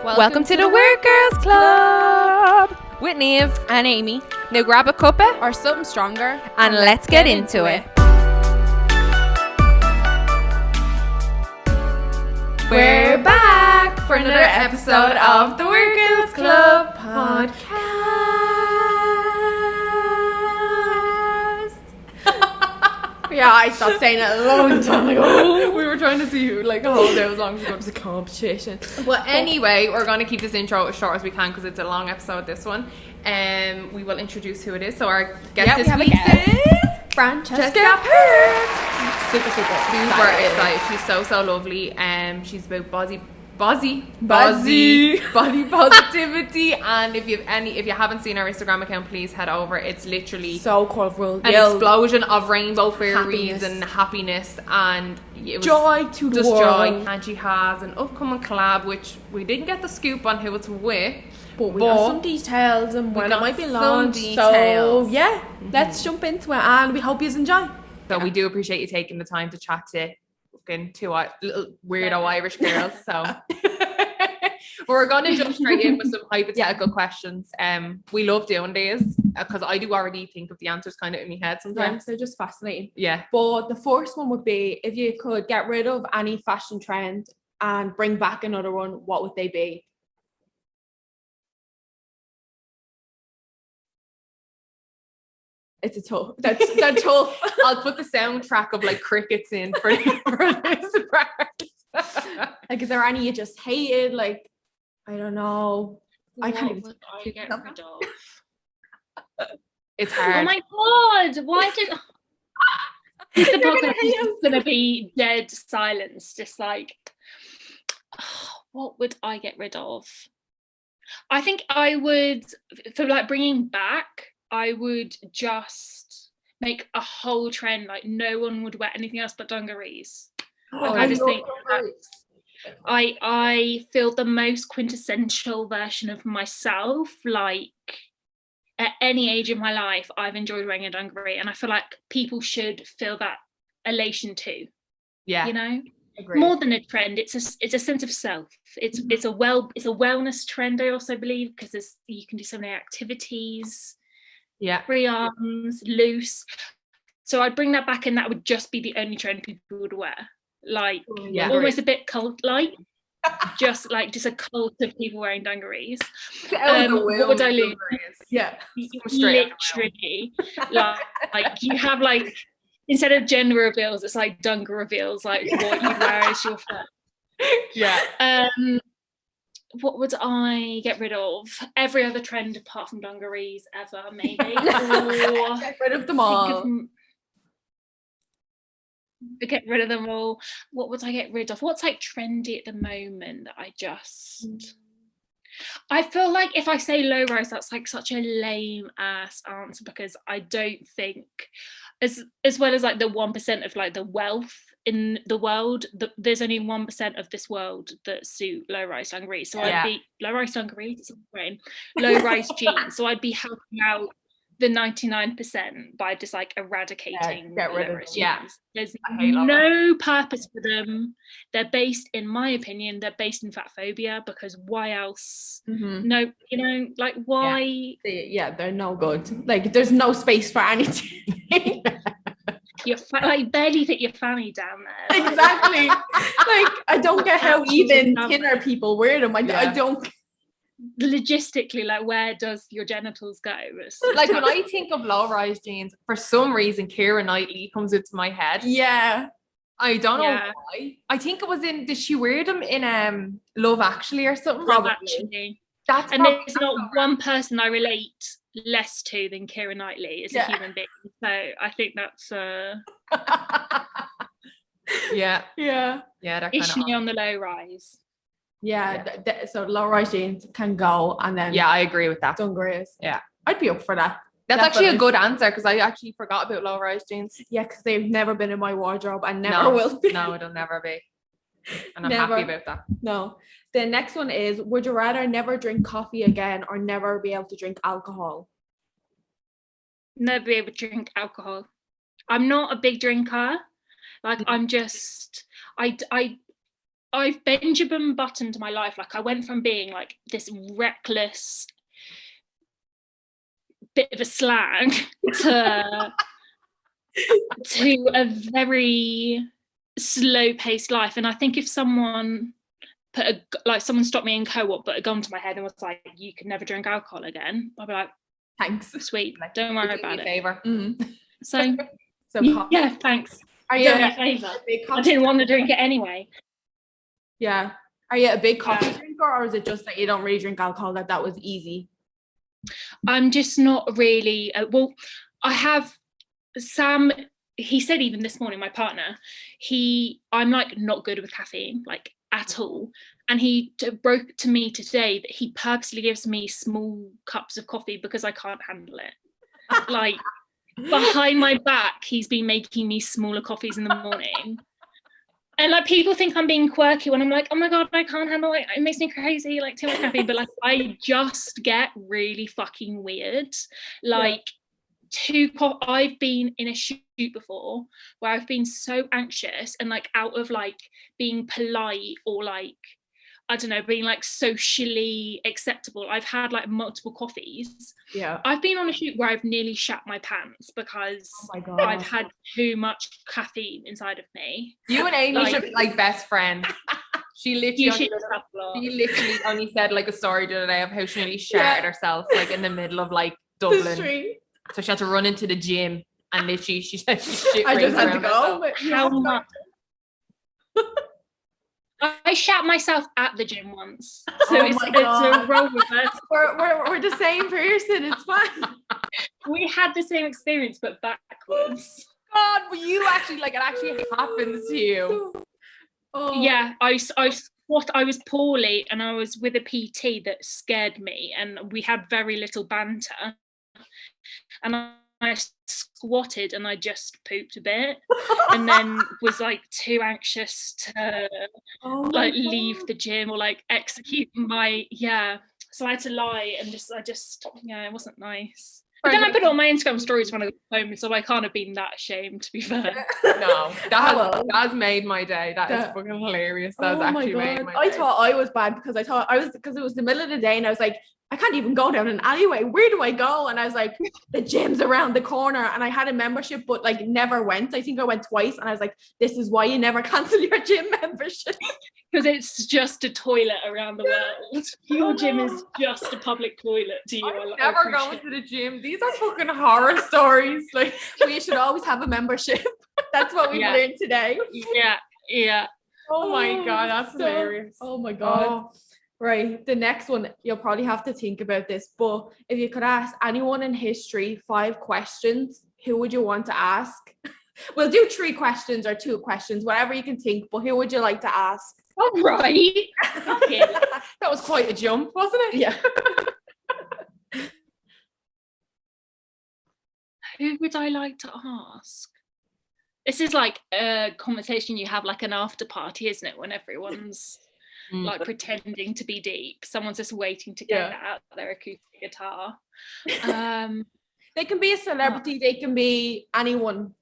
Welcome to the Weird Girls Club with Neve and Amy. Now grab a cuppa Or something stronger. and let's get into it. We're back for another episode of the Weird Girls Club podcast. Yeah, I stopped saying it a long time ago. We were trying to see who hold out as long as it was a competition. Well, anyway, we're going to keep this intro as short as we can because it's a long episode, this one. We will introduce who it is. So our guest this week is Francesca Perks. Super Excited. She's so lovely. She's about body positivity, and if you haven't seen our Instagram account, please head over. It's literally so colourful, an explosion of rainbow fairies and happiness, and it was joy to the world. Joy. And she has an upcoming collab, which we didn't get the scoop on who it's with, but we got some details and when it might be launched. So yeah, let's jump into it, and we hope you enjoy. So we do appreciate you taking the time to chat to fucking two little weirdo Irish girls. So we're going to jump straight in with some hypothetical questions. We love doing these because I do already think of the answers kind of in my head sometimes. Yeah, they're just fascinating. Yeah. But the first one would be, if you could get rid of any fashion trend and bring back another one, what would they be? It's a tough. That's tough. I'll put the soundtrack of crickets in for this part. Is there any you just hated? I don't know. I can't even get rid of. It's hard. Oh my god! Why did the podcast is gonna be dead silence? Just what would I get rid of? I think I would, for bringing back, I would just make a whole trend no one would wear anything else but dungarees. I just think I feel the most quintessential version of myself. At any age in my life, I've enjoyed wearing a dungaree, and I feel like people should feel that elation too. Yeah, Agreed. More than a trend, it's a sense of self. It's a wellness trend. I also believe because you can do so many activities. Yeah, free arms, loose. So I'd bring that back, and that would just be the only trend people would wear. Almost a bit cult-like. just a cult of people wearing dungarees. What would I lose? Yeah, literally. You have instead of gender reveals, it's dungar reveals. What you wear as your first. Yeah. What would I get rid of? Every other trend apart from dungarees ever, maybe. Or get rid of them all. Get rid of them all. What would I get rid of? What's trendy at the moment that I feel like if I say low rise, that's such a lame ass answer, because I don't think as well as the 1% of the wealth in the world, there's only 1% of this world that suit low rise dungarees. So I'd be low rise dungarees, low rise jeans. So I'd be helping out the 99% by just eradicating get rid of jeans. Yeah, there's no purpose for them. They're based, in my opinion, in fat phobia, because why else? No, why? They're no good. There's no space for anything. You barely fit your fanny down there. Exactly. I don't get how even thinner people wear them. I don't. Logistically, where does your genitals go? When I think of low-rise jeans, for some reason Keira Knightley comes into my head. Yeah, I don't know why. I think it was did she wear them in Love Actually or something? Love Actually. There's not one person I relate less to than Keira Knightley as a human being. So I think that's is she on the low rise? Yeah, so low rise jeans can go, and then I agree with that. Dungarees. Yeah, I'd be up for that. That's actually a good answer, because I actually forgot about low rise jeans. Yeah, because they've never been in my wardrobe and never will be. No, it'll never be. And I'm happy about that. No. The next one is, would you rather never drink coffee again or never be able to drink alcohol? Never be able to drink alcohol. I'm not a big drinker. I'm just I've Benjamin buttoned my life. Like I went from being like this reckless bit of a slag to a very slow-paced life. And I think if someone someone stopped me in co-op, put a gun to my head and was like, "You can never drink alcohol again," I'd be like, Thanks. "Sweet, don't worry about it." Favor. So So yeah, thanks. are you Do me a favour. I didn't want to drink it anyway. Yeah. Are you a big coffee drinker, or is it just that you don't really drink alcohol, that was easy? I'm just not really. Well, I have Sam. He said even this morning, my partner, I'm like not good with caffeine, like at all. And he broke to me today that he purposely gives me small cups of coffee because I can't handle it. Like behind my back, he's been making me smaller coffees in the morning. And like people think I'm being quirky when I'm like, oh my God, I can't handle it. It makes me crazy, like too much caffeine. But like I just get really fucking weird. Like I've been in a shoot before where I've been so anxious and like out of like being polite or like, I don't know, being like socially acceptable, I've had like multiple coffees. Yeah. I've been on a shoot where I've nearly shat my pants because I've had too much caffeine inside of me. You and Amy should be like best friends. She literally only said like a story the other day of how she nearly shattered herself like in the middle of like Dublin. So she had to run into the gym and literally she said she shit. I just had to go. How much? I shat myself at the gym once, so it's a role reversal. We're the same person. It's fine. We had the same experience, but backwards. God, but you actually like it actually happens to you. Yeah, I was poorly, and I was with a PT that scared me, and we had very little banter. And I squatted and I just pooped a bit and then was like too anxious to leave the gym or like execute my so I had to lie and it wasn't nice. But then I put it on my Instagram stories when I got home, so I can't have been that ashamed, to be fair. No, that has made my day. That is fucking hilarious. That has actually made my day. I thought I was bad because because it was the middle of the day and I was like, I can't even go down an alleyway. Where do I go? And I was like, the gym's around the corner. And I had a membership, but like never went. I think I went twice. And I was like, this is why you never cancel your gym membership. Because it's just a toilet around the world. Your gym is just a public toilet to you. I'm never going to the gym. These are fucking horror stories. Like we should always have a membership. That's what we learned today. Yeah. Oh my God, that's hilarious. Oh my God. Right, the next one, you'll probably have to think about this, but if you could ask anyone in history 5 questions, who would you want to ask? We'll do 3 questions or 2 questions, whatever you can think, but who would you like to ask? All right. Okay. That was quite a jump, wasn't it? Yeah. Who would I like to ask? This is like a conversation you have like an after party, isn't it? When everyone's like pretending to be deep. Someone's just waiting to get out their acoustic guitar. They can be a celebrity, they can be anyone.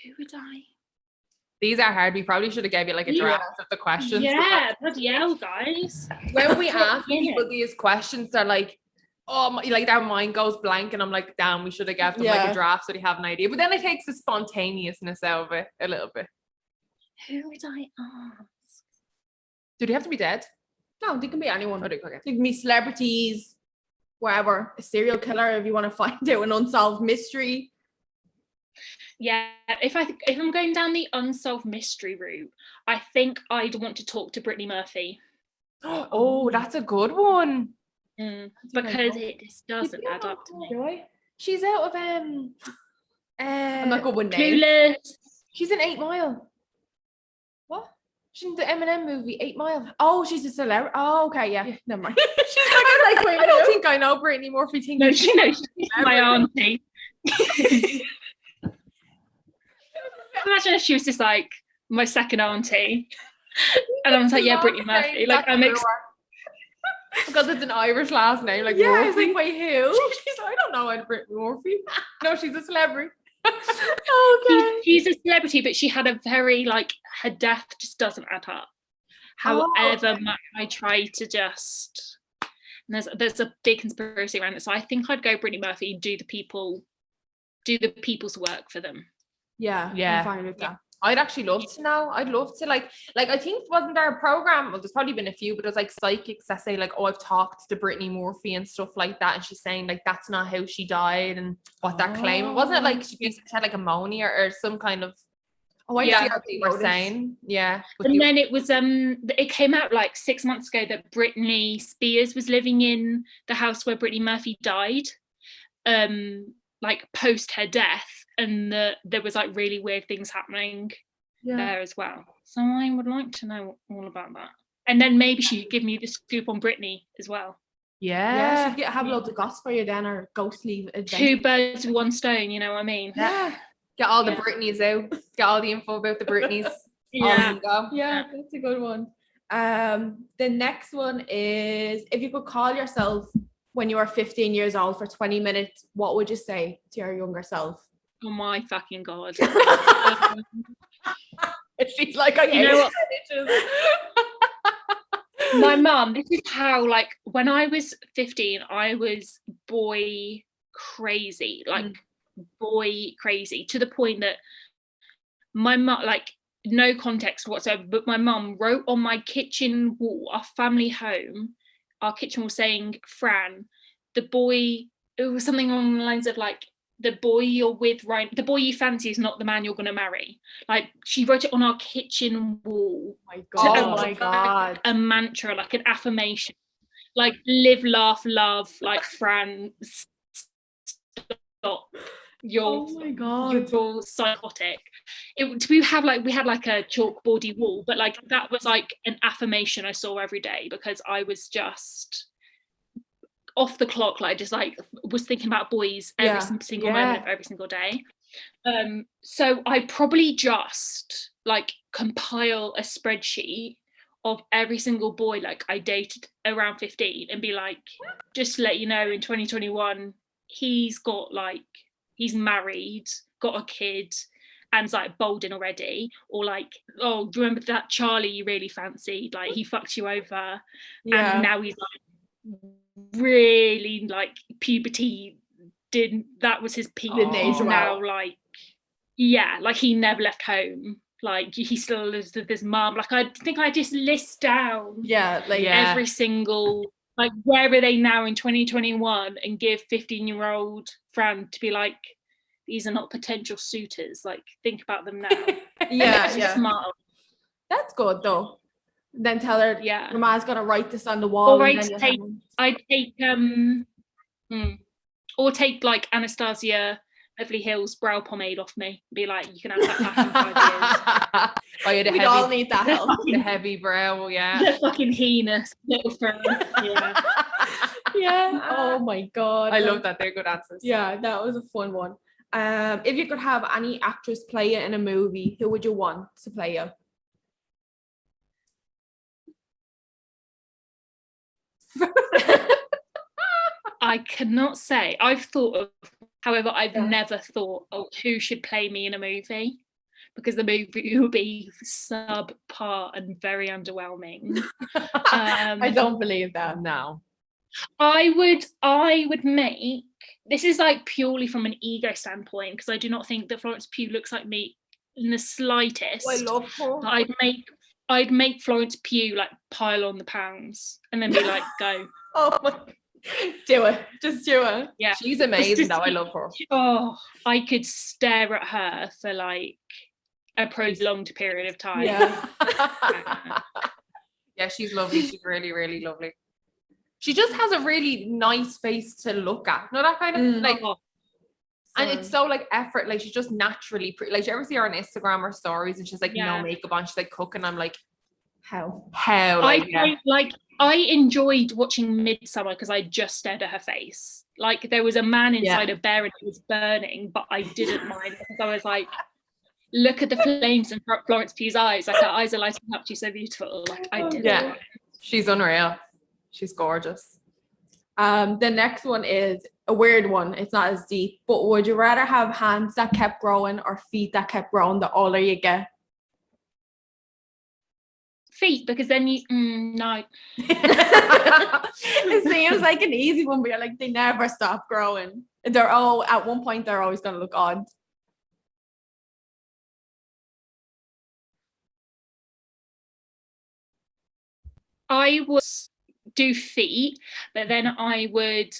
Who would I? These are hard. We probably should have gave you like a draft of the questions. Yeah, bloody hell, guys. When we ask people these questions, they're like, like their mind goes blank, and I'm like, damn, we should have given them like a draft so they have an idea. But then it takes the spontaneousness out of it a little bit. Who would I ask? Do they have to be dead? No, they can be anyone. Okay. They can be celebrities, whatever. A serial killer if you want to find out an unsolved mystery. Yeah, if I'm going down the unsolved mystery route, I think I'd want to talk to Brittany Murphy. Oh, that's a good one. Because it just doesn't add up to me. She's out of I'm not good with names. Clueless. She's in 8 Mile. What? She's in the Eminem movie, 8 Mile. Oh, she's a celebrity. Oh, okay, yeah. Never mind. She's like, wait, I don't think I know Brittany Murphy. No, she knows. She's my auntie. Imagine if she was just like my second auntie, and I was like, yeah, Brittany Murphy. Like I mix because it's an Irish last name. Like yeah, Murphy. I was like, wait, who? She's like, I don't know, Brittany Murphy. No, she's a celebrity. Okay. She's a celebrity, but she had a very like her death just doesn't add up. However much I try to just, and there's a big conspiracy around it. So I think I'd go Brittany Murphy and do the people's work for them. Yeah, Yeah. I'm fine with that. I'd actually love to know. I'd love to like I think wasn't there a program? Well, there's probably been a few, but there's like psychics that say like, oh, I've talked to Brittany Murphy and stuff like that, and she's saying like that's not how she died and what they're claiming. Wasn't it like she had like ammonia or some kind of? Oh, I Yeah, see what they were saying. Yeah. And then it was it came out like 6 months ago that Britney Spears was living in the house where Brittany Murphy died, like post her death, and there was like really weird things happening there as well. So I would like to know all about that. And then maybe she could give me the scoop on Britney as well. Yeah, she'd have loads of gossip for you then, or ghostly adventures. 2 birds with 1 stone, you know what I mean? Yeah. Get all the Britneys out. Get all the info about the Britneys. Yeah. Yeah, that's a good one. The next one is, if you could call yourself when you were 15 years old for 20 minutes, what would you say to your younger self? Oh my fucking God. She's like, you know what? My mum, this is how, like, when I was 15, I was boy crazy, boy crazy, to the point that my mum, like, no context whatsoever, but my mum wrote on my kitchen wall, our family home, our kitchen wall, saying, Fran, the boy, it was something along the lines of like, the boy you're with right, the boy you fancy is not the man you're going to marry. Like, she wrote it on our kitchen wall. Oh my God. A mantra, like an affirmation, like live, laugh, love, like Fran, stop. Oh my God. You're psychotic. We had like a chalkboardy wall, but like that was like an affirmation I saw every day, because I was just off the clock, like just like was thinking about boys every single moment of every single day. So I probably just like compile a spreadsheet of every single boy like I dated around 15 and be like, just to let you know, in 2021 he's married, got a kid, and's like balding already, or like, oh, do you remember that Charlie you really fancied, like he fucked you over, and now he's like really like puberty, that was his peak, now like like he never left home, like he still lives with his mum. Like I think I just list down every single, like where are they now in 2021, and give 15-year-old Fran to be like, these are not potential suitors, like think about them now. Smart. That's good though. Then tell her, your mom's gonna write this on the wall. Or or take like Anastasia Beverly Hills brow pomade off me. Be like, you can have that back in 5 years. We all need that help. The heavy brow, The fucking heinous little Fran. Oh my God. I love that. They're good answers. Yeah, that was a fun one. If you could have any actress play you in a movie, who would you want to play you? I cannot say. I've thought of, however, I've never thought, oh, who should play me in a movie? Because the movie will be subpar and very underwhelming. I don't believe that. No. I would make, this is like purely from an ego standpoint, because I do not think that Florence Pugh looks like me in the slightest. I love her. But I'd make Florence Pugh like pile on the pounds and then be like, go. Oh my, do it. Just do it. Yeah. She's amazing though. I love her. Oh, I could stare at her for like a prolonged period of time. Yeah, she's lovely. She's really, really lovely. She just has a really nice face to look at. You know, that kind of like, and it's so like effort. Like she's just naturally pretty. Like, you ever see her on Instagram or stories and she's like no makeup on, she's like cooking. I'm like, how? Like, I enjoyed watching Midsummer because I just stared at her face. Like there was a man inside a bear and it was burning, but I didn't mind because I was like, look at the flames in Florence Pugh's eyes. Like her eyes are lighting up. She's so beautiful. Like I didn't. Yeah, she's unreal. She's gorgeous. The next one is, a weird one. It's not as deep. But would you rather have hands that kept growing or feet that kept growing the older you get? Feet, because then you no. It seems like an easy one, but you're like, they never stop growing. They're all, at one point, they're always going to look odd. I would do feet, but then I would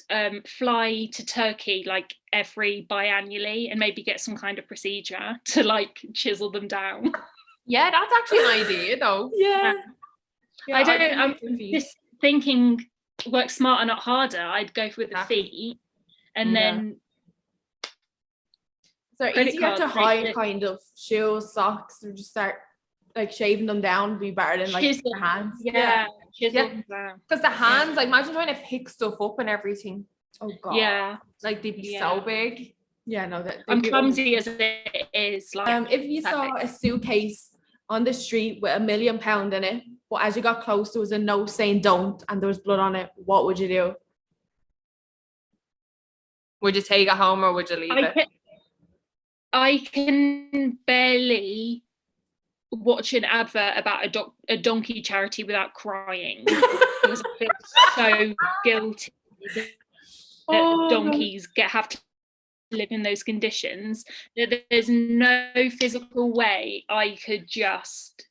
fly to Turkey like every biannually and maybe get some kind of procedure to like chisel them down. Yeah, that's actually an idea though. Yeah. I don't, I'm just thinking work smarter, not harder. I'd go for the feet and then. So easier to hide kind of shoes, socks, or just start like shaving them down would be better than like your hands. Yeah. Because the hands, like imagine trying to pick stuff up and everything. Oh god. Yeah. Like they'd be so big. Yeah, no, I'm clumsy as it is. Like, if you saw a suitcase on the street with £1 million in it, but as you got close, there was a note saying don't, and there was blood on it, what would you do? Would you take it home or would you leave it? I can barely watch an advert about a donkey charity without crying because I feel so guilty that donkeys have to live in those conditions. There's no physical way I could just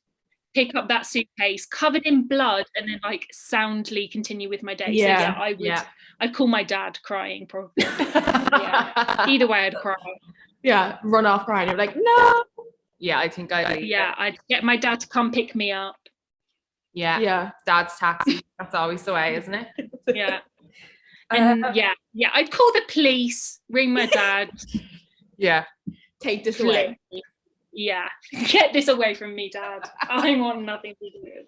pick up that suitcase covered in blood and then like soundly continue with my day. So I would. Yeah. I'd call my dad crying probably. Either way, I'd cry. Yeah, run off crying. You're like, no. Yeah, I think I'd. I'd get my dad to come pick me up. Yeah. Dad's taxi. That's always the way, isn't it? Yeah. And I'd call the police, ring my dad. Yeah. Take this away. Yeah. Get this away from me, Dad. I want nothing to do with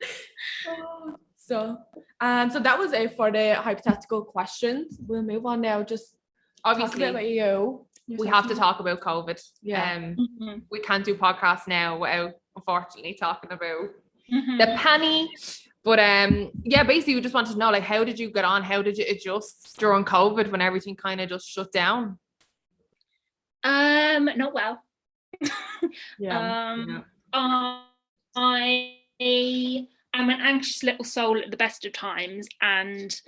it. So that was it for the hypothetical questions. We'll move on now. Just obviously talk about you. We have to talk about COVID. Yeah. We can't do podcasts now without unfortunately talking about the penny. But basically we just wanted to know, like, how did you get on? How did you adjust during COVID when everything kind of just shut down? Not well. I am an anxious little soul at the best of times, and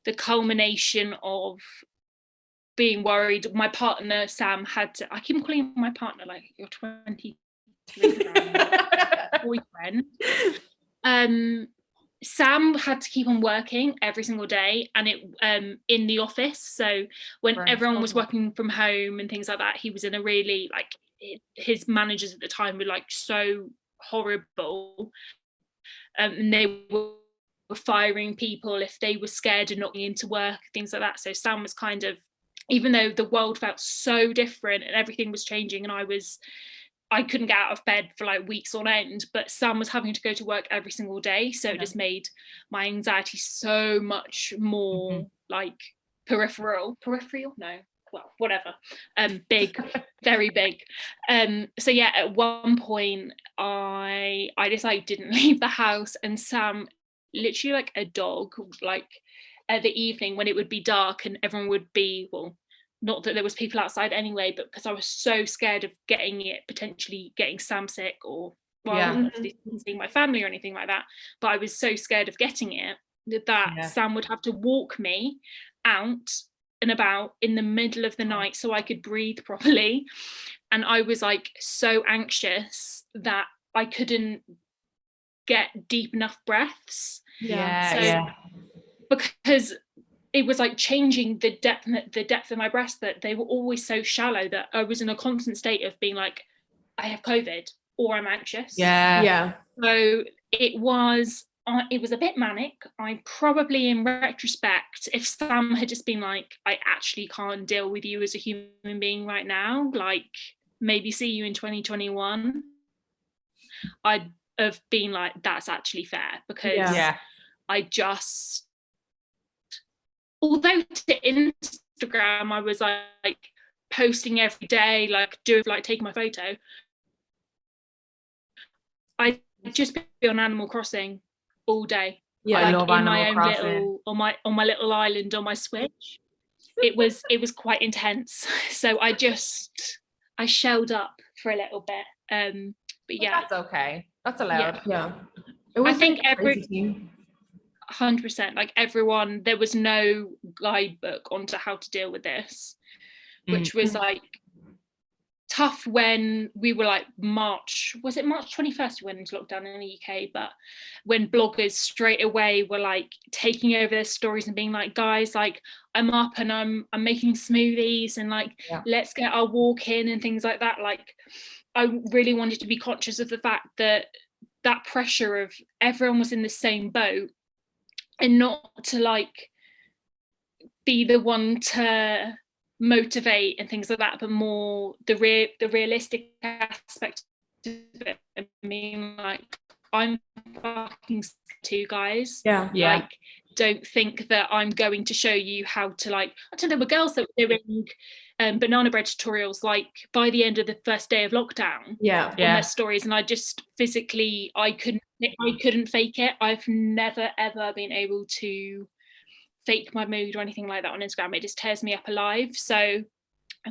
the culmination of being worried, my partner Sam had to, I keep calling him my partner like you're 23 boyfriend. Sam had to keep on working every single day, and it in the office. So when everyone was working from home and things like that, he was in a really like, his managers at the time were like so horrible, and they were firing people if they were scared of not going into work, things like that. So Sam was kind of, even though the world felt so different and everything was changing, and I couldn't get out of bed for like weeks on end, but Sam was having to go to work every single day. So it just made my anxiety so much more like peripheral, no, well, whatever, big, very big. So yeah, at one point I decided I didn't leave the house, and Sam, literally like a dog, like at the evening when it would be dark and everyone would be, well, not that there was people outside anyway, but because I was so scared of potentially getting Sam sick, or seeing my family or anything like that, but I was so scared of getting it that Sam would have to walk me out and about in the middle of the night so I could breathe properly. And I was like so anxious that I couldn't get deep enough breaths. Because it was like changing the depth of my breaths, that they were always so shallow that I was in a constant state of being like, I have COVID or I'm anxious. So it was a bit manic. I probably, in retrospect, if Sam had just been like, I actually can't deal with you as a human being right now, like maybe see you in 2021, I'd have been like, that's actually fair, because I just, although to Instagram I was like posting every day, like taking my photo, I'd just be on Animal Crossing all day. I love in Animal my own Crossing. little on my little island on my Switch. it was quite intense. So I shelled up for a little bit. But yeah, that's okay. That's allowed. Yeah. It was I think like a crazy team. 100%, like everyone, there was no guidebook onto how to deal with this, which was like tough when we were like March 21st we went into lockdown in the UK, but when bloggers straight away were like taking over their stories and being like, guys, like I'm up and I'm making smoothies and like let's get our walk in and things like that. Like I really wanted to be conscious of the fact that pressure of everyone was in the same boat, and not to like be the one to motivate and things like that, but more the realistic aspect of it. I mean, like I'm fucking too, guys. Like don't think that I'm going to show you how to, like, I don't know, there were girls that were doing banana bread tutorials like by the end of the first day of lockdown on their stories, and I just physically I couldn't fake it. I've never ever been able to fake my mood or anything like that on Instagram. It just tears me up alive. So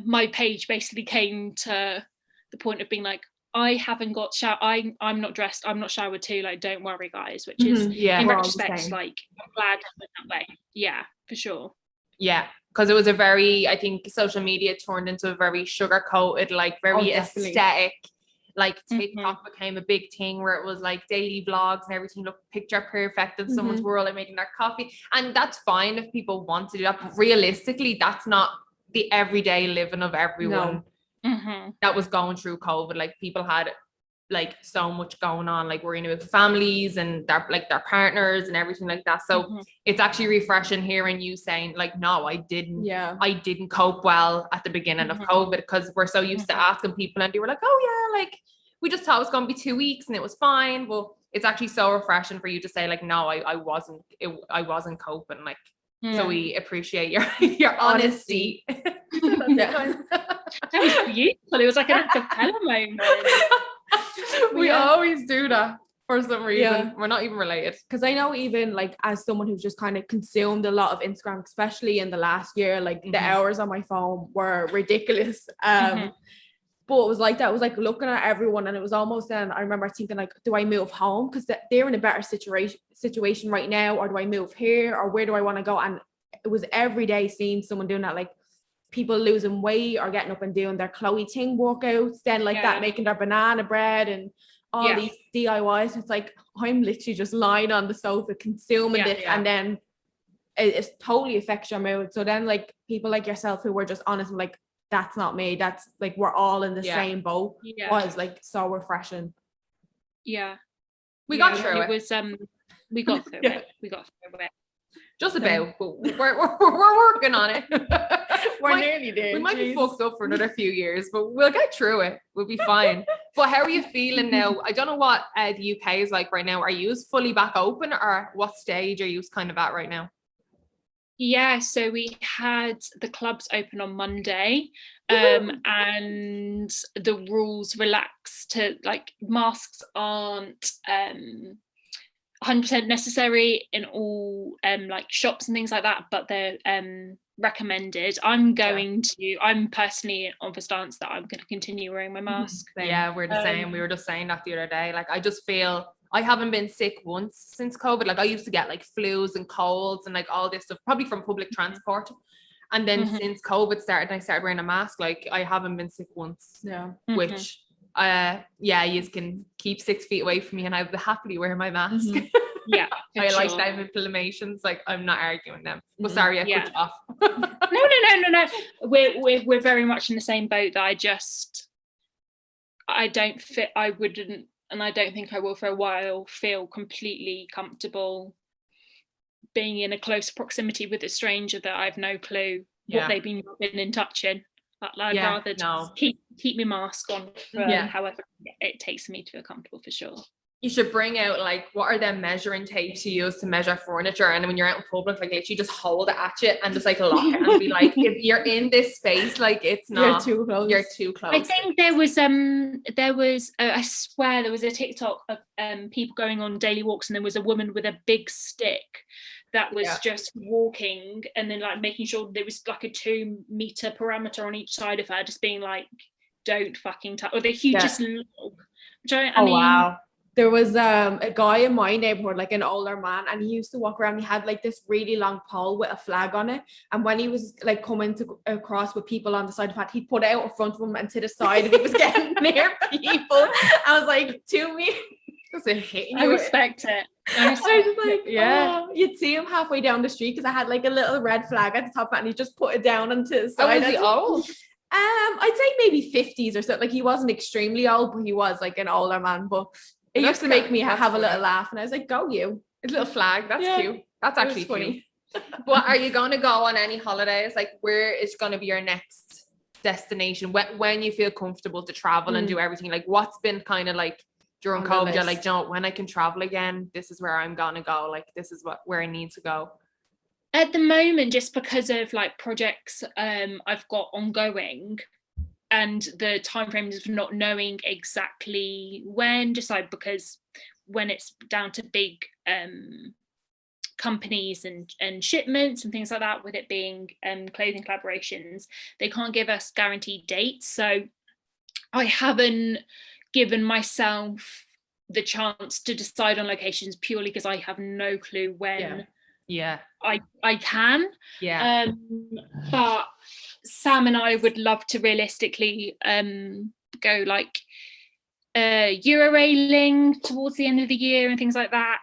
my page basically came to the point of being like, I haven't got I'm not dressed, I'm not showered too, like don't worry guys, which is in retrospect like I'm glad I went that way. Yeah, for sure. Yeah, because it was a very, I think social media turned into a very sugar coated, like very aesthetic, like TikTok became a big thing where it was like daily vlogs and everything looked picture perfect in someone's world, like making their coffee. And that's fine if people want to do that, but realistically that's not the everyday living of everyone that was going through COVID. Like people had like so much going on, like worrying about families and their partners and everything like that. So it's actually refreshing hearing you saying like, no, I didn't cope well at the beginning of COVID, because we're so used to asking people and they were like, oh yeah, like we just thought it was going to be 2 weeks and it was fine. Well, it's actually so refreshing for you to say like, no, I wasn't coping. Like, so we appreciate your honesty. That was beautiful. It was like an acapella moment. We always do that for some reason. We're not even related. Because I know, even like as someone who's just kind of consumed a lot of Instagram, especially in the last year, like the hours on my phone were ridiculous. But it was like that. It was like looking at everyone, and it was almost then I remember thinking like, do I move home because they're in a better situation right now, or do I move here, or where do I want to go? And it was every day seeing someone doing that, like people losing weight or getting up and doing their Chloe Ting workouts, then like that, making their banana bread and all these DIYs. It's like I'm literally just lying on the sofa consuming this, and then it totally affects your mood. So then like people like yourself who were just honest and like, that's not me, that's like we're all in the same boat, was like so refreshing. We got through it. It was we got through it just about, but we're working on it. We're nearly there. We might be fucked up for another few years, but we'll get through it. We'll be fine. But how are you feeling now? I don't know what the UK is like right now. Are you fully back open, or what stage are you kind of at right now? Yeah, so we had the clubs open on Monday, and the rules relaxed to like masks aren't 100% necessary in all like shops and things like that, but they're recommended. I'm personally of a stance that I'm going to continue wearing my mask. Yeah, we're the same. We were just saying that the other day. Like I just feel I haven't been sick once since COVID. Like I used to get like flus and colds and like all this stuff, probably from public transport. And then since COVID started, I started wearing a mask. Like I haven't been sick once. Which you can keep 6 feet away from me and I would happily wear my mask. I like them inflammations. Like I'm not arguing them. Well, sorry, I cut you off. No. We're very much in the same boat. That I wouldn't, and I don't think I will for a while, feel completely comfortable being in a close proximity with a stranger that I've no clue what they've been in touching. I'd rather just keep my mask on for however it takes me to feel comfortable, for sure. You should bring out like what are them measuring tapes you use to measure furniture, and when you're out in public, like literally just hold it at you and just like lock it and be like, if you're in this space, like it's not, You're too close. I think there was I swear there was a TikTok of people going on daily walks, and there was a woman with a big stick that was just walking, and then like making sure there was like a 2 meter parameter on each side of her, just being like, don't fucking touch, or the hugest log. Which I mean, wow. There was a guy in my neighborhood, like an older man, and he used to walk around. He had like this really long pole with a flag on it, and when he was like coming across with people on the side of the path, he'd put it out in front of him and to the side if he was getting near people. I was like, to me, I respect it. I was like, oh. You'd see him halfway down the street because I had like a little red flag at the top of it, and he just put it down onto the side. Was he old? I'd say maybe 50s or so. Like he wasn't extremely old, but he was like an older man. But it used to make me have a little laugh, and I was like, go you. It's a little flag. That's cute. That's actually funny. But are you going to go on any holidays? Like, where is going to be your next destination when you feel comfortable to travel and do everything? Like, what's been kind of like during COVID? You're like, when I can travel again, this is where I'm going to go. Like, this is where I need to go. At the moment, just because of like projects I've got ongoing, and the timeframes of not knowing exactly when, just like because when it's down to big companies and shipments and things like that, with it being clothing collaborations, they can't give us guaranteed dates. So I haven't given myself the chance to decide on locations purely because I have no clue when I can. But Sam and I would love to realistically go like Eurorailing towards the end of the year and things like that.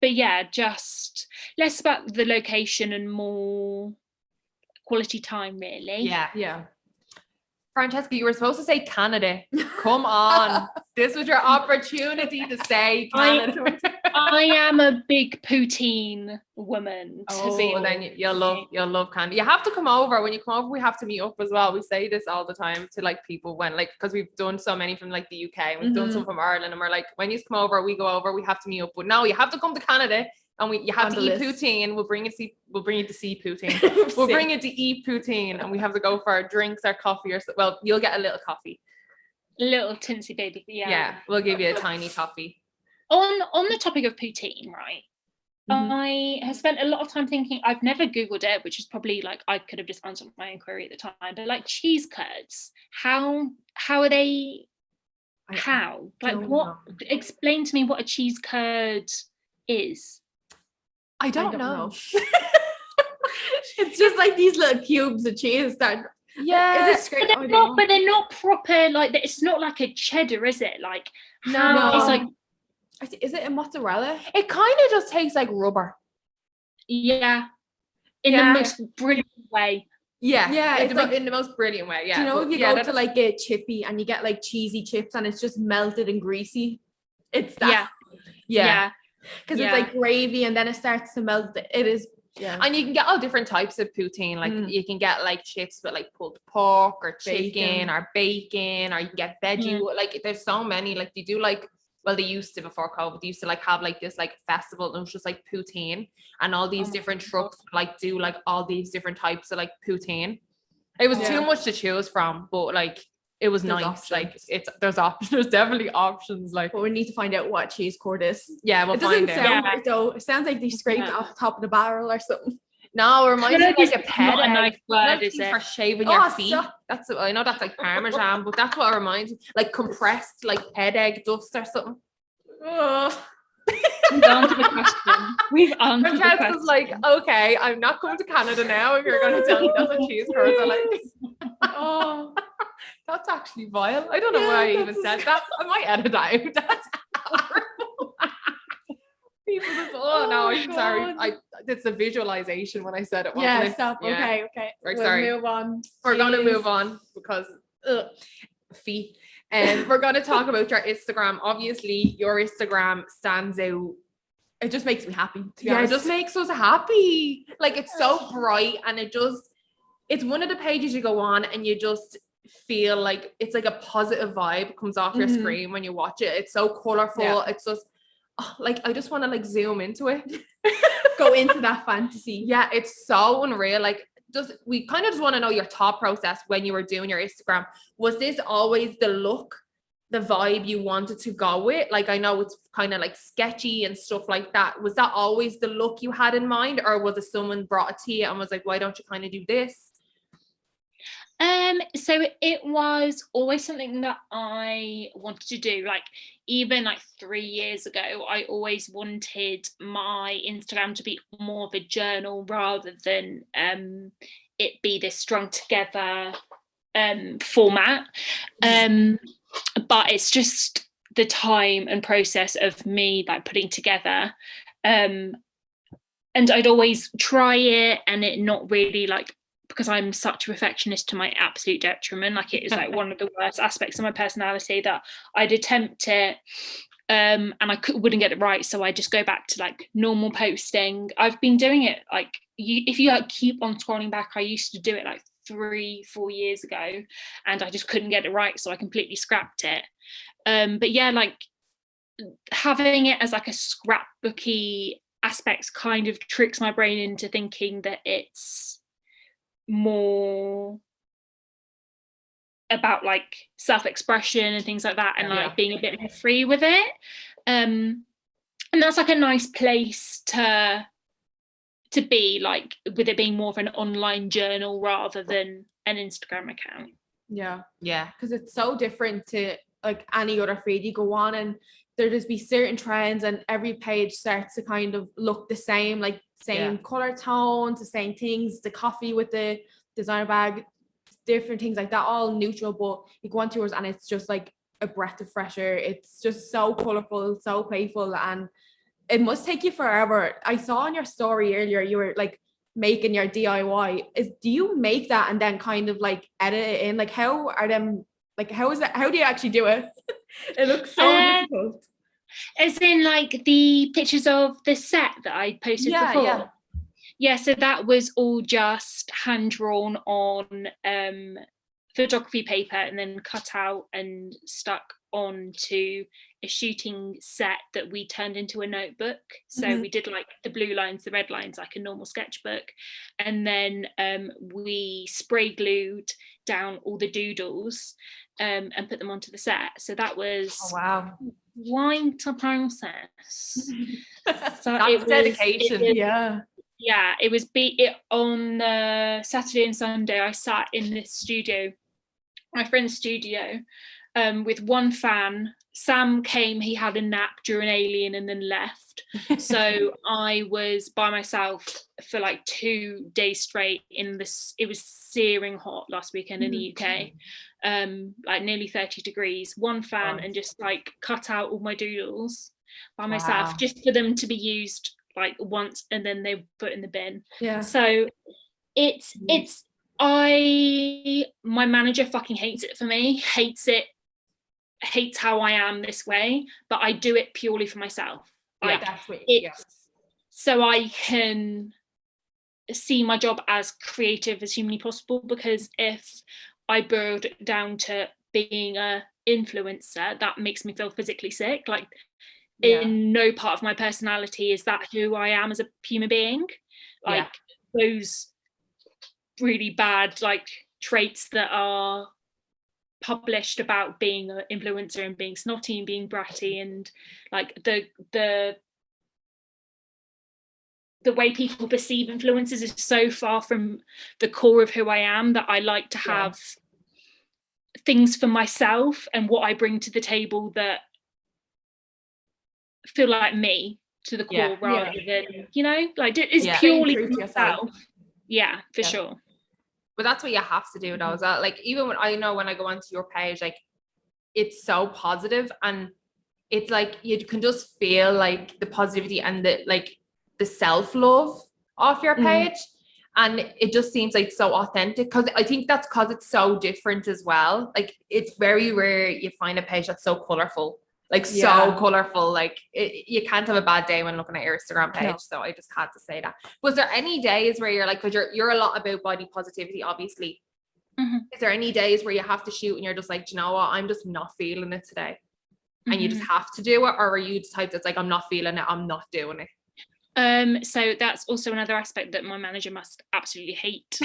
But yeah, just less about the location and more quality time, really. Yeah. Francesca, you were supposed to say Canada. Come on. This was your opportunity to say Canada. I am a big poutine woman. Then you'll love Canada. You have to come over. When you come over, we have to meet up as well. We say this all the time to like people when like, because we've done so many from like the UK and we've done some from Ireland, and we're like, when you come over, we go over, we have to meet up. But no, you have to come to Canada. And you have to eat poutine. We'll bring you to see poutine. We'll bring you to eat poutine, and we have to go for our drinks, our coffee, or well, you'll get a little coffee. A little tinsy baby, Yeah, we'll give you a tiny toffee. On the topic of poutine, right? I have spent a lot of time thinking. I've never Googled it, which is probably like I could have just answered my own query at the time. But like cheese curds, how are they? How like what? Know. Explain to me what a cheese curd is. I don't know. It's just like these little cubes of cheese that but they're not proper, like it's not like a cheddar, is it? Like no. It's like, is it a mozzarella? It kind of just tastes like rubber. Yeah. In the most brilliant way. Yeah, in the most brilliant way. Yeah. Do you know, if you go to like a chippy and you get like cheesy chips and it's just melted and greasy, it's that. Yeah. Because it's like gravy and then it starts to melt. It is. Yeah. And you can get all different types of poutine. Like you can get like chips with like pulled pork or chicken or bacon, or you can get veggie. Like there's so many. Like they do like, well, they used to before COVID, they used to like have like this like festival, and it was just like poutine, and all these different trucks like do like all these different types of like poutine. It was too much to choose from, but like it was nice. Options. Like there's options. There's definitely options. Like, but we need to find out what cheese curd is. Yeah, we'll find out. Right, though. It sounds like they scraped off the top of the barrel or something. No, it reminds me of like a ped egg. A nice word, is it? For shaving your feet. That's I know that's like Parmesan, but that's what it reminds me. Like compressed like ped egg dust or something. We've answered the question. Francesca's like, okay, I'm not going to Canada now if you're going to tell me that's what cheese curds are like. That's actually vile. I don't know why I even said that. I might edit that out. That's horrible. People just, I'm sorry. It's a visualization when I said it. Yeah, stop. Okay. We're sorry. Move on. We're going to move on because feet. And we're going to talk about your Instagram. Obviously, your Instagram stands out. It just makes me happy. It just makes us happy. Like it's so bright, and it's one of the pages you go on and you just feel like it's like a positive vibe comes off your screen when you watch it. It's so colorful. It's just like I just want to like zoom into it. Go into that fantasy. Yeah, it's so unreal. Like we kind of just want to know your thought process when you were doing your Instagram. Was this always the look, the vibe you wanted to go with? Like I know it's kind of like sketchy and stuff like that. Was that always the look you had in mind, or was it someone brought it to you and was like, why don't you kind of do this? So it was always something that I wanted to do. Like even like 3 years ago, I always wanted my Instagram to be more of a journal rather than it be this strung together format. But it's just the time and process of me like putting together. And I'd always try it and it not really like, because I'm such a perfectionist to my absolute detriment. Like it is like one of the worst aspects of my personality that I'd attempt it and I wouldn't get it right. So I just go back to like normal posting. I've been doing it like if you like, keep on scrolling back, I used to do it like 3-4 years ago and I just couldn't get it right. So I completely scrapped it. But yeah, like having it as like a scrapbooky aspects kind of tricks my brain into thinking that it's more about like self-expression and things like that and like being a bit more free with it, and that's like a nice place to be, like with it being more of an online journal rather than an Instagram account. Yeah because it's so different to like any other feed you go on, and there just be certain trends and every page starts to kind of look the same, like same color tones, the same things, the coffee with the designer bag, different things like that, all neutral, but you go on tours and it's just like a breath of fresh air. It's just so colorful, so playful, and it must take you forever. I saw on your story earlier you were like making your DIY. Do you make that and then kind of like edit it in? Like how are them, like how is it, how do you actually do it? It looks so difficult. As in like the pictures of the set that I posted before? Yeah, so that was all just hand drawn on photography paper and then cut out and stuck onto a shooting set that we turned into a notebook. So we did like the blue lines, the red lines, like a normal sketchbook. And then we spray glued down all the doodles and put them onto the set. So that was quite a process. So that's dedication. It was on Saturday and Sunday. I sat in this studio, my friend's studio, with one fan. Sam came, he had a nap during Alien and then left. So I was by myself for like 2 days straight in this. It was searing hot last weekend in the UK, like nearly 30 degrees, one fan, and just like cut out all my doodles by myself just for them to be used like once and then they put in the bin. So it's my manager fucking hates it for me, hates how I am this way, but I do it purely for myself. So I can see my job as creative as humanly possible, because if I boiled it down to being a influencer, that makes me feel physically sick. Like in no part of my personality is that who I am as a human being. Like those really bad like traits that are published about being an influencer and being snotty and being bratty and like the way people perceive influencers is so far from the core of who I am, that I like to have things for myself and what I bring to the table that feel like me to the core, rather than, you know, like it's purely for myself. For sure. But that's what you have to do though, is that like, even when I go onto your page, like it's so positive and it's like you can just feel like the positivity and the self-love off your page, and it just seems like so authentic, because I think that's because it's so different as well. Like it's very rare you find a page that's so colorful, like so colorful, like you can't have a bad day when looking at your Instagram page. So I just had to say that. Was there any days where you're like, because you're a lot about body positivity obviously, Is there any days where you have to shoot and you're just like, do you know what, I'm just not feeling it today, and you just have to do it? Or are you the type that's like, I'm not feeling it, I'm not doing it? So that's also another aspect that my manager must absolutely hate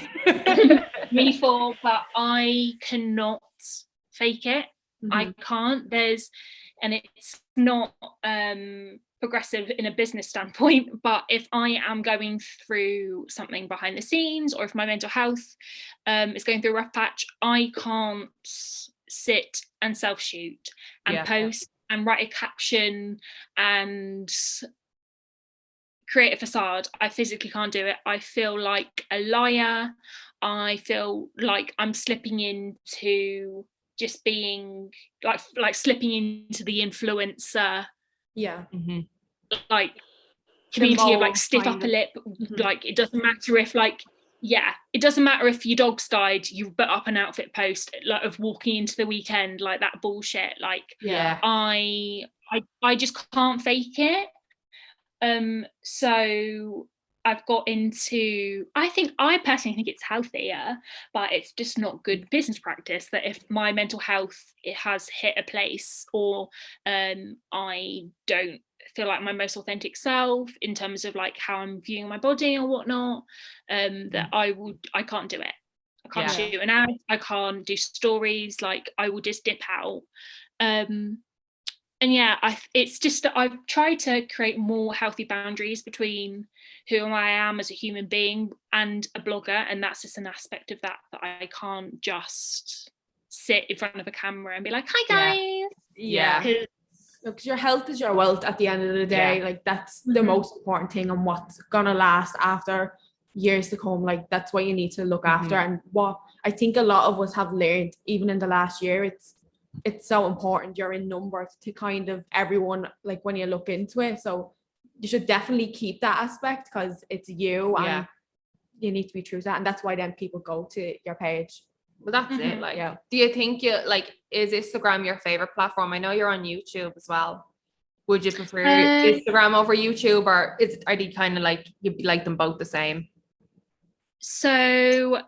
me for, but I cannot fake it. I can't. And it's not progressive in a business standpoint, but if I am going through something behind the scenes, or if my mental health is going through a rough patch, I can't sit and self-shoot and post and write a caption and create a facade. I physically can't do it. I feel like a liar. I feel like I'm slipping into just being like slipping into the influencer like community of like stiff upper lip. Like it doesn't matter if it doesn't matter if your dog's died, you put up an outfit post like of walking into the weekend, like that bullshit. Like I just can't fake it. So I've got into, I personally think it's healthier, but it's just not good business practice that if my mental health, it has hit a place, or I don't feel like my most authentic self in terms of like how I'm viewing my body or whatnot, that I can't do it. I can't shoot an ad, I can't do stories, like I will just dip out. And it's just that I've tried to create more healthy boundaries between who I am as a human being and a blogger, and that's just an aspect of that I can't just sit in front of a camera and be like, hi guys. Because your health is your wealth at the end of the day. Like that's the most important thing, and what's gonna last after years to come. Like that's what you need to look after. And what I think a lot of us have learned even in the last year, it's so important. You're in numbers to kind of everyone, like when you look into it. So you should definitely keep that aspect, because it's you and you need to be true to that. And that's why then people go to your page. Well, that's it. Like, do you think is Instagram your favorite platform? I know you're on YouTube as well. Would you prefer Instagram over YouTube, or are they kind of like, you like them both the same? So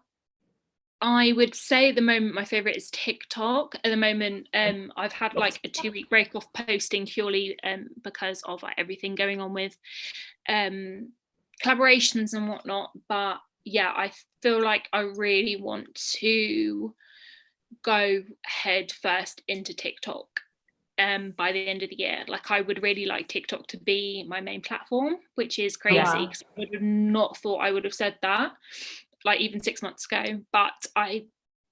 I would say at the moment my favorite is TikTok. At the moment, I've had like a 2-week break off posting purely because of like everything going on with collaborations and whatnot. But I feel like I really want to go head first into TikTok by the end of the year. Like I would really like TikTok to be my main platform, which is crazy because I would have not thought I would have said that like even 6 months ago. But I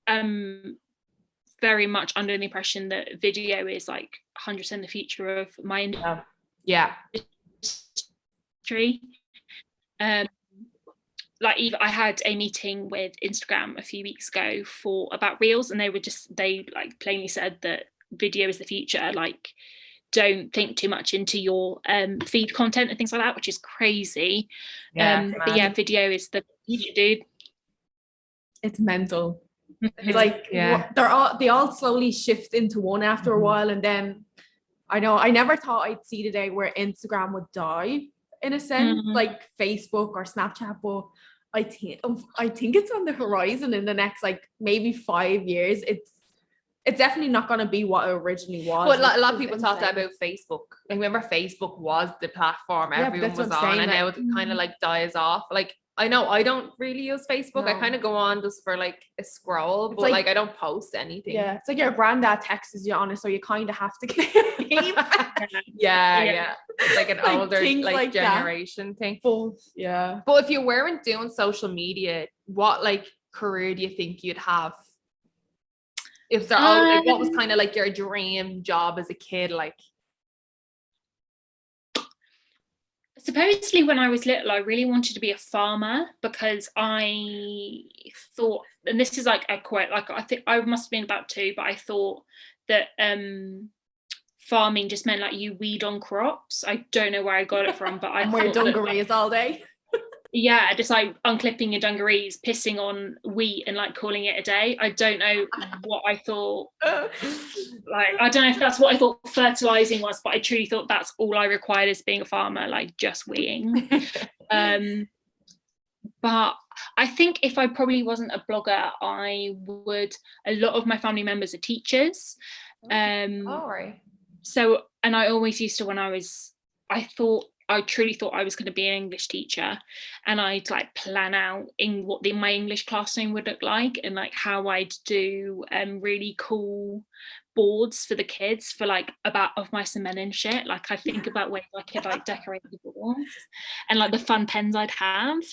am very much under the impression that video is like 100% the future of my industry. Like I had a meeting with Instagram a few weeks ago about Reels, and they like plainly said that video is the future. Like don't think too much into your feed content and things like that, which is crazy. But video is the future, dude. It's mental. It's like they all slowly shift into one after a while, and then I know I never thought I'd see the day where Instagram would die in a sense, like Facebook or Snapchat, but I think it's on the horizon in the next like maybe 5 years. It's definitely not going to be what it originally was. But a lot of people talked about Facebook. Like remember, Facebook was the platform everyone was on, and now it kind of like dies off. Like I know I don't really use Facebook. I kind of go on just for like a scroll, but like I don't post anything. Yeah, it's like your granddad texts you on it, so you kind of have to keep. It's like an older like generation thing. But if you weren't doing social media, what like career do you think you'd have? If there, like, what was kind of like your dream job as a kid? Like, supposedly when I was little, I really wanted to be a farmer because I thought, and this is like a quote, like I think I must have been about 2, but I thought that farming just meant like you weed on crops. I don't know where I got it from, but I wear dungarees all day. Yeah, just like unclipping your dungarees, pissing on wheat and like calling it a day. I don't know what I thought. Like, I don't know if that's what I thought fertilizing was, but I truly thought that's all I required as being a farmer, like just weeing. But I think if I probably wasn't a blogger, a lot of my family members are teachers. All right. So, and I always used to, I truly thought I was going to be an English teacher, and I'd like plan out in what my English classroom would look like, and like how I'd do really cool boards for the kids for like of mice and men and shit. Like I think about ways I could like decorate the boards and like the fun pens I'd have.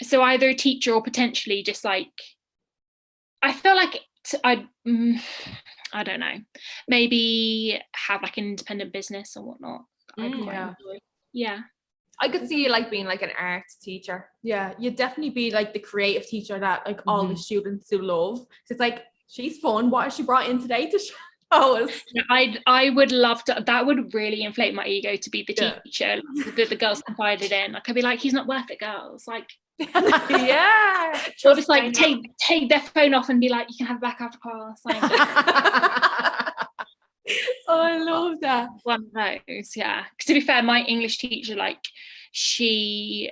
So either a teacher or potentially just like, I feel like I don't know, maybe have like an independent business or whatnot. Yeah. I could see you like being like an art teacher. Yeah, you'd definitely be like the creative teacher that like all the students do love. So it's like, she's fun. What has she brought in today to show us? I would love to. That would really inflate my ego to be the teacher that the girls confided in. Like I'd be like, he's not worth it, girls. Like, yeah. Or just like take their phone off and be like, you can have it back after class. Like, oh, I love that. One of those, yeah. Because to be fair, my English teacher, like, she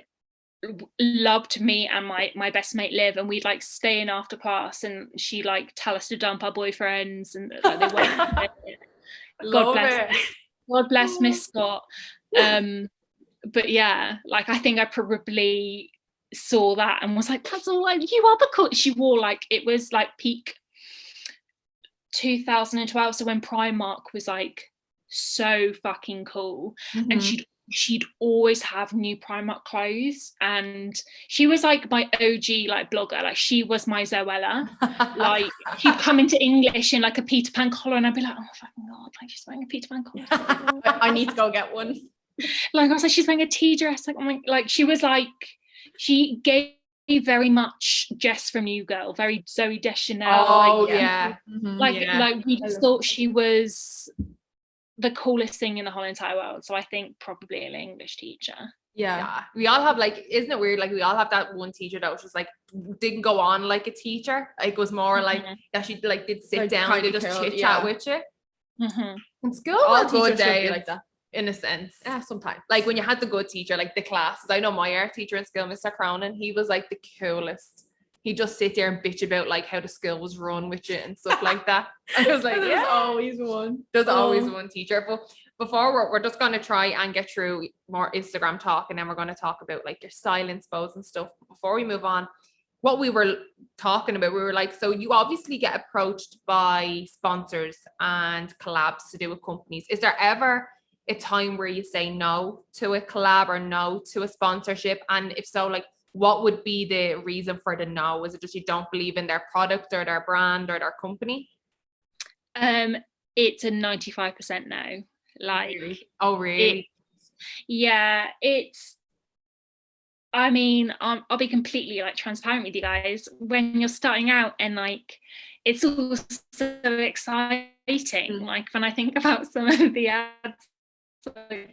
loved me and my best mate Liv, and we'd like stay in after class, and she like tell us to dump our boyfriends, and like they went. God bless Miss Scott. But yeah, like I think I probably saw that and was like, that's all like, you are the cool. She wore like, it was like peak 2012, so when Primark was like so fucking cool, and she'd always have new Primark clothes, and she was like my OG like blogger. Like she was my Zoella. Like she'd come into English in like a Peter Pan collar, and I'd be like, oh fucking god, like she's wearing a Peter Pan collar. I need to go get one. Like I was like, she's wearing a tea dress. Like, oh my, like she was like, she gave very much Jess from New Girl, very Zooey Deschanel. Oh like, yeah. Like we just thought she was the coolest thing in the whole entire world. So I think probably an English teacher. Yeah. We all have like, isn't it weird? Like we all have that one teacher that was just like, didn't go on like a teacher. Like it was more like that she like did sit like, down and did just chit chat with you. In school, all good days like that. In a sense. Yeah, sometimes. Like when you had the good teacher, like the classes. I know my art teacher in school, Mr. Cronin, he was like the coolest. He'd just sit there and bitch about like how the school was run with you and stuff like that. I was like, There's always one. There's always one teacher. But before we're just going to try and get through more Instagram talk, and then we're going to talk about like your style inspo and stuff. Before we move on, what we were talking about, we were like, so you obviously get approached by sponsors and collabs to do with companies. Is there ever a time where you say no to a collab or no to a sponsorship? And if so, like what would be the reason for the no? Is it just you don't believe in their product or their brand or their company? It's a 95% no. Like, oh really? I mean, I'll be completely like transparent with you guys. When you're starting out and like it's all so exciting, like when I think about some of the ads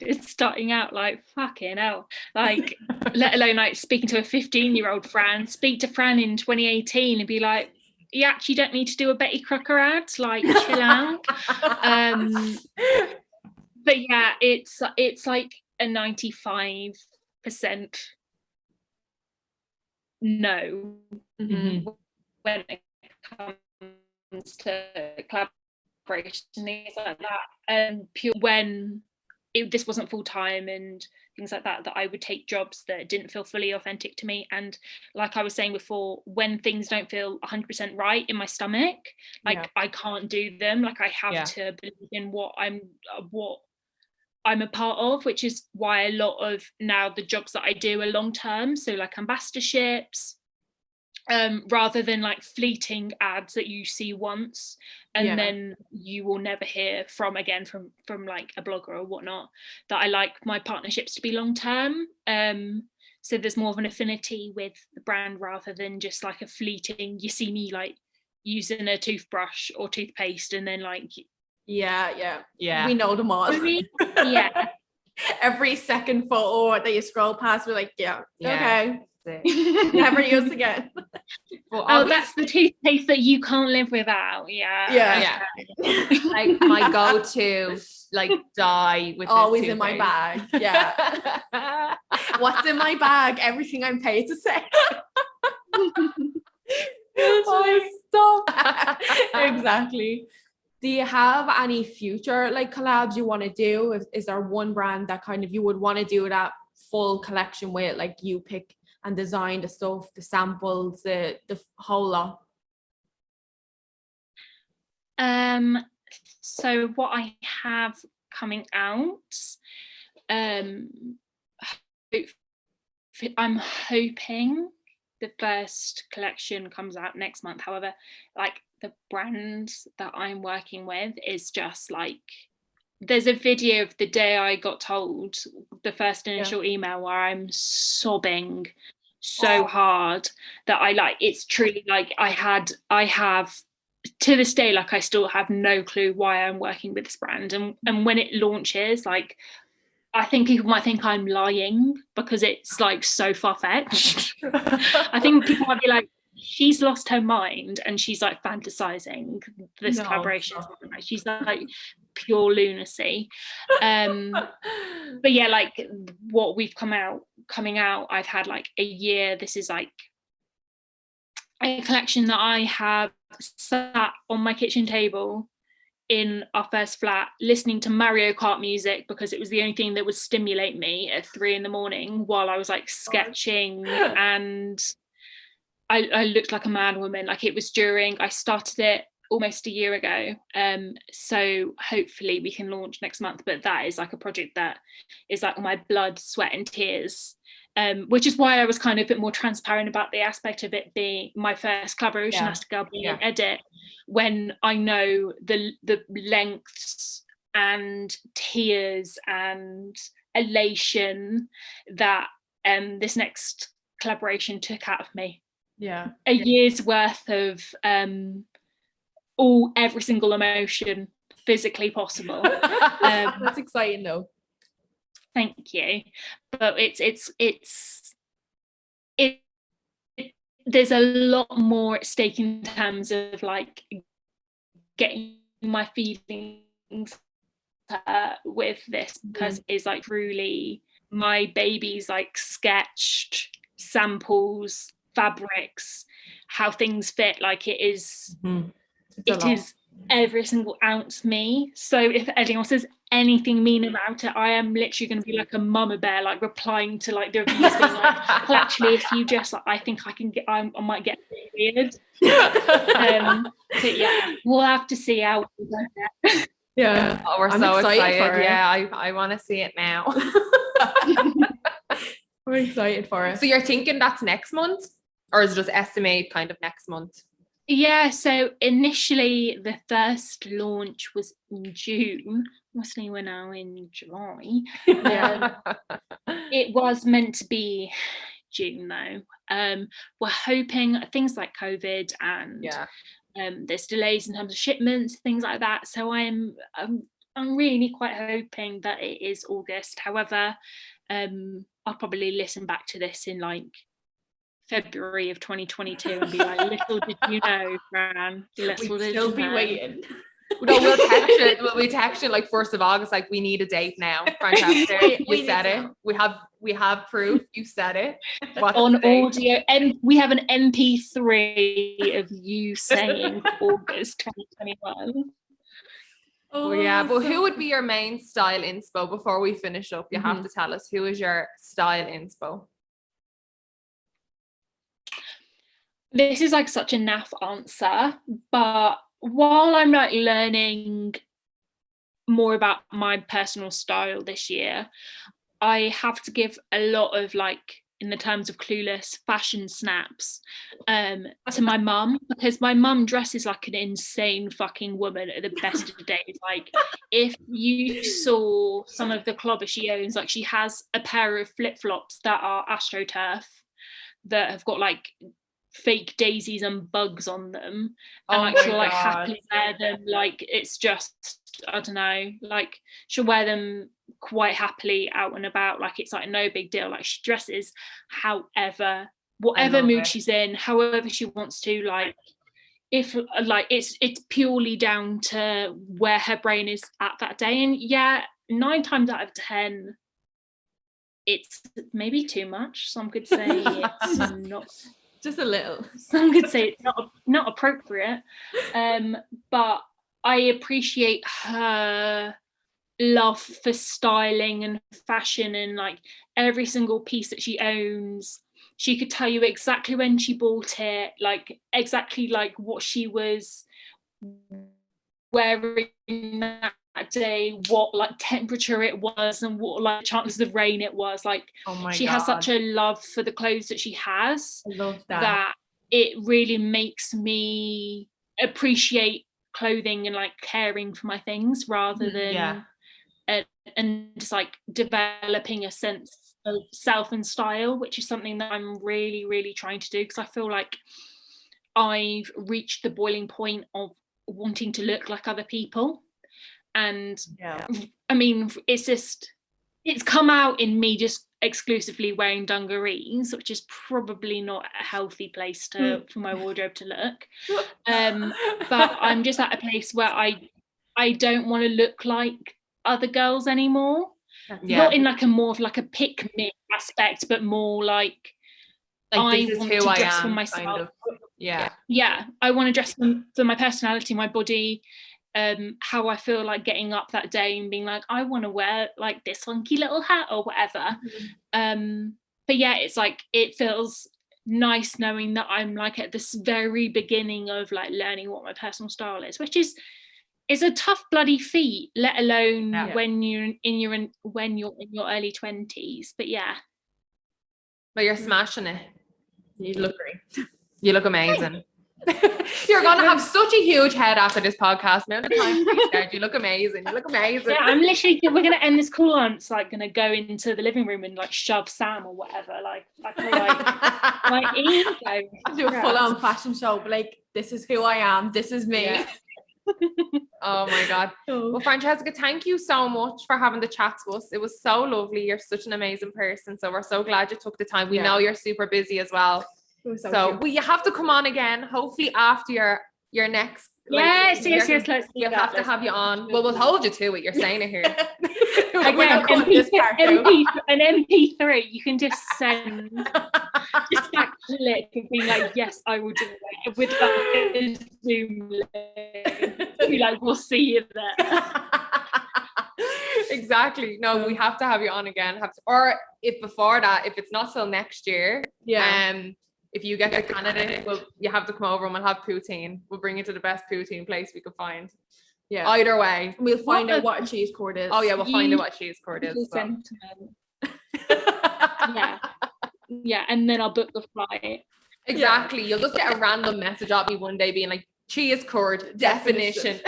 it's starting out, like fucking hell, like let alone like speaking to a 15-year-old Fran, speak to Fran in 2018 and be like, you actually don't need to do a Betty Crocker ad, like chill out. But yeah, it's like a 95% no when it comes to collaboration, things like that, pure when this wasn't full-time and things like that I would take jobs that didn't feel fully authentic to me. And like I was saying before, when things don't feel 100% right in my stomach, like I can't do them. Like I have to believe in what I'm a part of, which is why a lot of now the jobs that I do are long-term, so like ambassadorships, rather than like fleeting ads that you see once and then you will never hear from again from like a blogger or whatnot. That I like my partnerships to be long-term, so there's more of an affinity with the brand rather than just like a fleeting, you see me like using a toothbrush or toothpaste and then like we know them all. Every second photo that you scroll past, we're like okay, never use again. Well, that's the toothpaste that you can't live without. Like my go-to like dye with always in my bag. What's in my bag? Everything I'm paid to say. Stop. Exactly. Do you have any future like collabs you want to do? Is there one brand that kind of you would want to do that full collection with, like you pick and design the stuff, the samples, the whole lot? So what I have coming out, I'm hoping the first collection comes out next month. However, like the brand that I'm working with is just like, there's a video of the day I got told the first initial email where I'm sobbing so hard that I like, it's truly like I have to this day, like I still have no clue why I'm working with this brand, and when it launches, like I think people might think I'm lying because it's like so far-fetched. I think people might be like, she's lost her mind and she's like fantasizing this collaboration. She's like pure lunacy. But yeah, like what we've coming out, I've had like a year. This is like a collection that I have sat on my kitchen table in our first flat listening to Mario Kart music because it was the only thing that would stimulate me at 3 a.m. while I was like sketching, and I looked like a mad woman. Like it was during, I started it almost a year ago, so hopefully we can launch next month, but that is like a project that is like my blood, sweat and tears, which is why I was kind of a bit more transparent about the aspect of it being my first collaboration as to girl being an edit, when I know the lengths and tears and elation that this next collaboration took out of me. A year's worth of every single emotion physically possible. That's exciting though. Thank you. But there's a lot more at stake in terms of like getting my feelings with this, because it's like really my baby's like sketched samples, fabrics, how things fit. Like it is it is every single ounce me. So if anyone says anything mean about it, I am literally going to be like a mama bear, like replying to like the reviews being like, well, actually if you just like, I think I can get, I might get weird. But yeah, we'll have to see how we go there. Yeah. Oh, we're I'm so excited for it. Yeah, I want to see it now. We're excited for it. So you're thinking that's next month, or is it just estimate kind of next month? Yeah, so initially the first launch was in June. Obviously we're now in July. It was meant to be June though. We're hoping things like COVID and there's delays in terms of shipments, things like that. So I'm really quite hoping that it is August. However, I'll probably listen back to this in like February of 2022 and be like, little did you know, Fran. Little did you know. Waiting. No, we'll text it. We'll text it like 1st of August. Like we need a date now. Francesca, you said it. We have proof. You said it. What's on audio, and we have an MP3 of you saying August 2021. Oh yeah, but who would be your main style inspo before we finish up? You have to tell us, who is your style inspo? This is like such a naff answer, but while I'm like learning more about my personal style this year, I have to give a lot of like, in the terms of Clueless, fashion snaps to my mum, because my mum dresses like an insane fucking woman at the best of the days. Like if you saw some of the clobber she owns, like she has a pair of flip-flops that are AstroTurf that have got like fake daisies and bugs on them, and like she'll like happily wear them. Like it's just, I don't know, like she'll wear them quite happily out and about, like it's like no big deal. Like she dresses however, whatever mood she's in, however she wants to. Like if like it's purely down to where her brain is at that day. And yeah, 9 times out of 10 it's maybe too much. Some could say it's not. Just a little. Some could say it's not appropriate. But I appreciate her love for styling and fashion, and like every single piece that she owns. She could tell you exactly when she bought it, like exactly like what she was wearing that day, what like temperature it was, and what like chances of rain it was. Like, Oh my she God. has such a love for the clothes that she has, I love that. that it really makes me appreciate clothing and like caring for my things, rather than and just like developing a sense of self and style, which is something that I'm really, really trying to do, because I feel like I've reached the boiling point of wanting to look like other people. And I mean, it's come out in me just exclusively wearing dungarees, which is probably not a healthy place for my wardrobe to look. But I'm just at a place where I don't want to look like other girls anymore. Not in like a more of like a pick me aspect, but more like I this is want who to I dress for am, myself. kind of. I want to dress for my personality, my body, how I feel like getting up that day and being like, I want to wear like this funky little hat or whatever. But yeah, it's like, it feels nice knowing that I'm like at this very beginning of like learning what my personal style is, which is a tough bloody feat, let alone when you're in your early 20s. But But you're smashing it. You look great. You look amazing. You're gonna have such a huge head after this podcast. Amount of time you start. You look amazing. You look amazing. Yeah, I'm literally. We're gonna end this call on. It's like gonna go into the living room and like shove Sam or whatever. Like I feel like my ego. Do a full-on fashion show. But like, this is who I am. This is me. Yeah. Oh my God. Well, Francesca, thank you so much for having the chat to us. It was so lovely. You're such an amazing person. So we're so glad you took the time. We know you're super busy as well. So you have to come on again, hopefully after your next. Yes. We'll have to have you on. Well, we'll hold you to it. You're saying it here. An MP3. You can just send just that clip and be like, yes, I will do it with like a Zoom link. Be like, we'll see you there. Exactly. No, we have to have you on again. Or if before that, if it's not till next year, if you get the candidate, you have to come over and we'll have poutine. We'll bring you to the best poutine place we could find. Yeah. Either way. We'll find out what a cheese court is. Oh yeah, we'll find out what a cheese court is. Yeah, and then I'll book the flight. Exactly. You'll just get a random message at me one day being like, cheese court definition.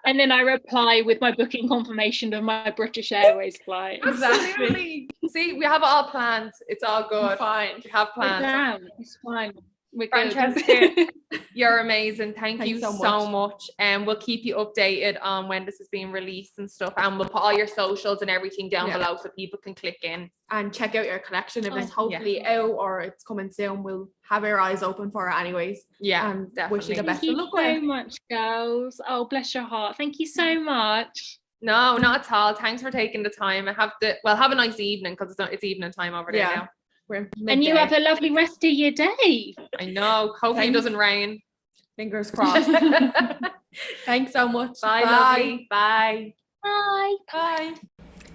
And then I reply with my booking confirmation of my British Airways flight. Exactly. See, we have it all planned. It's all good. Fine. We have plans. It's fine. We're Francesca, you're amazing. Thank you so much. And we'll keep you updated on when this is being released and stuff. And we'll put all your socials and everything down below so people can click in. And check out your collection if it's hopefully out or it's coming soon. We'll have our eyes open for it anyways. Yeah, and definitely. wish you the best Thank of you luck. so much, girls. Oh, bless your heart. Thank you so much. No, not at all. Thanks for taking the time. Have a nice evening because it's evening time over there now. And you have a lovely rest of your day. I know. Hopefully it doesn't rain. Fingers crossed. Thanks so much. Bye. Lovely. Bye. Bye. Bye.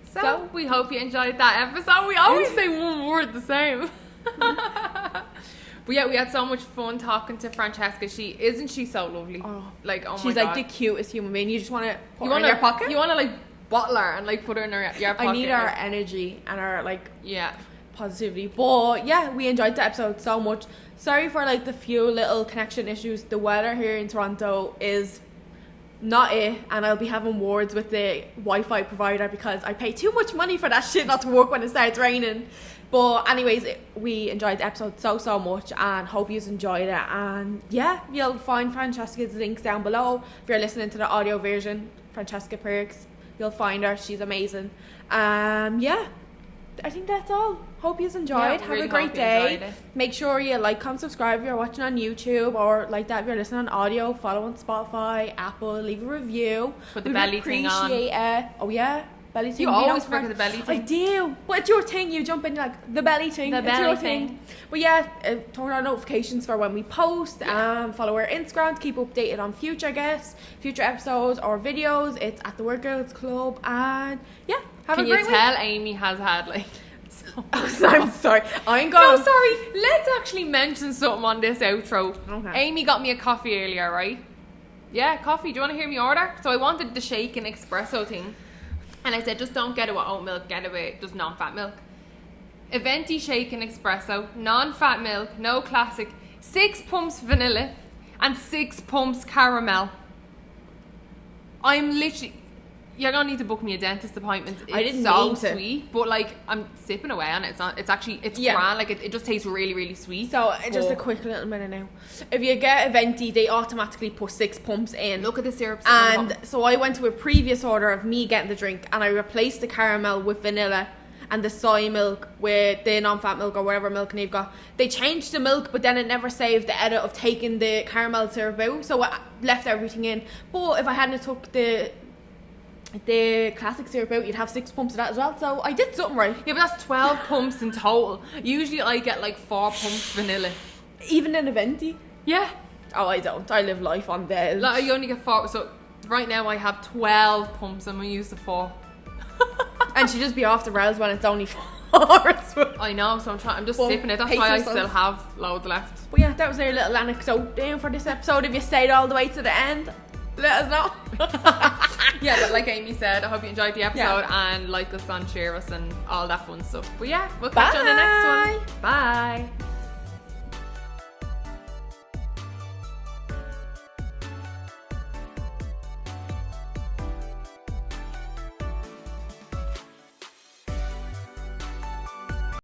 So we hope you enjoyed that episode. We always say one word the same. But yeah, we had so much fun talking to Francesca. Isn't she so lovely? Oh my God. She's like the cutest human being. You just want to put her in your pocket. You want to like bottle her and like put her in your pocket. I need our energy and our positivity. But yeah, we enjoyed the episode so much. Sorry for like the few little connection issues. The weather here in Toronto is not it, and I'll be having words with the Wi-Fi provider because I pay too much money for that shit not to work when it starts raining. But anyways, we enjoyed the episode so much and hope you enjoyed it. And yeah, you'll find Francesca's links down below. If you're listening to the audio version, Francesca Perks, you'll find her. She's amazing. Yeah, I think that's all. Hope you enjoyed. Have a great day. Make sure you like, comment, subscribe if you're watching on YouTube, or like that if you're listening on audio. Follow on Spotify, Apple, leave a review. Put the belly thing on. Appreciate it. Oh yeah. belly thing. You being always awkward. forget the belly I thing. do, but it's your thing. You jump in like the belly thing. The It's belly your thing. But yeah, turn on notifications for when we post. Follow our Instagram to keep updated on future guests, future episodes or videos. It's at the Work Girls Club, and yeah, have Can a you great tell Amy has had like? I'm sorry. I'm No, going. sorry. Let's actually mention something on this outro. Okay. Amy got me a coffee earlier, right? Yeah, coffee. Do you want to hear me order? So I wanted the shaken espresso thing. And I said, just don't get it with oat milk, get it with just non-fat milk. A venti shaken espresso, non-fat milk, no classic, 6 pumps vanilla, and 6 pumps caramel. I'm literally... You're gonna need to book me a dentist appointment. It's I didn't so mean to. sweet, but like I'm sipping away on it. It's not. It's actually. It's Yeah. grand. Like it just tastes really, really sweet. So just a But quick little minute now. If you get a venti, they automatically put 6 pumps in. look at the syrups. And so I went to a previous order of me getting the drink, and I replaced the caramel with vanilla and the soy milk with the non-fat milk or whatever milk you've got. They changed the milk, but then it never saved the edit of taking the caramel syrup out, so I left everything in. But if I hadn't took the classic syrup out, you'd have 6 pumps of that as well. So I did something right. yeah, but that's 12 pumps in total. Usually I get like 4 pumps vanilla. Even in a venti. Yeah, Oh, I don't. I live life on the. like you only get 4. So right now I have 12 pumps. I'm gonna use the 4. And she just be off the rails when it's only 4 as well. I know, so I'm just Well, sipping it. That's pace why I yourself. still have loads left. But yeah, that was our little anecdote down for this episode. If you stayed all the way to the end, let us know. Yeah, but like Amy said, I hope you enjoyed the episode Yeah. and like us and share us and all that fun stuff. But yeah, we'll catch you on the next one. Bye.